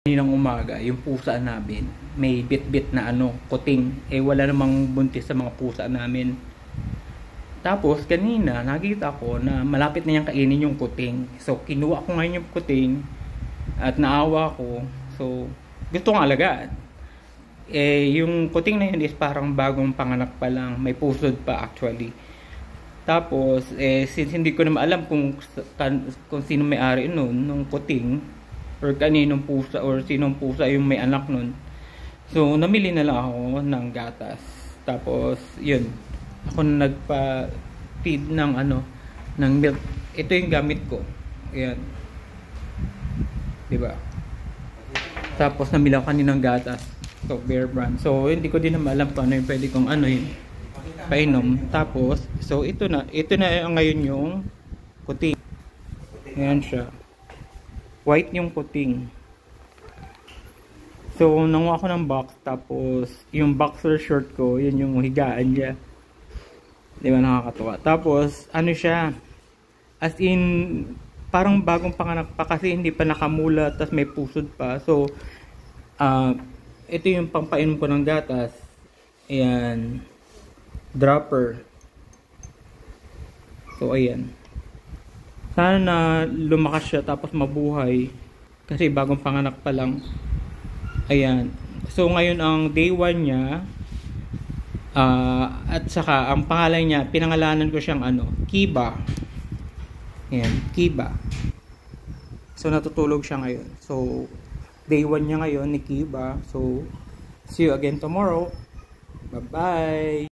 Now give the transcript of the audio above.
Kaninang umaga, yung pusa namin, may bit-bit na kuting. Wala namang buntis sa mga pusa namin. Tapos, kanina, nakita ko na malapit na niyang kainin yung kuting. So, kinuha ko ngayon yung kuting at naawa ko. So, gusto kong alagaan. Yung kuting na yun is parang bagong panganak pa lang. May pusod pa actually. Tapos, since hindi ko na maalam kung sino may-ari nung kuting, or kaninong pusa or sinong pusa yung may anak nun. So namili na lang ako ng gatas. Tapos yun, ako na nagpa-feed ng ng milk. Ito yung gamit ko. Ayan. 'Di ba? Tapos namili ako kaninang gatas. So Bear Brand. So hindi ko din na alam kung ano yung pwede kong yun painom. Tapos so ito na ngayon yung kuting. Ayan siya. White yung kuting. So, nanguha ako ng box. Tapos, yung boxer short ko, yun yung higaan niya. Di ba, nakakatuwa. Tapos, siya, as in, parang bagong panganak pa kasi hindi pa nakamula, tapos may pusod pa. So, ito yung pampainom ko ng gatas. Ayan. Dropper. So, ayan. Sana na lumakas siya tapos mabuhay kasi bagong panganak pa lang. Ayan. So ngayon ang day 1 niya, at saka ang pangalan niya, pinangalanan ko siyang Kiba. Ayan, Kiba. So natutulog siya ngayon. So day 1 niya ngayon ni Kiba. So see you again tomorrow. Bye bye.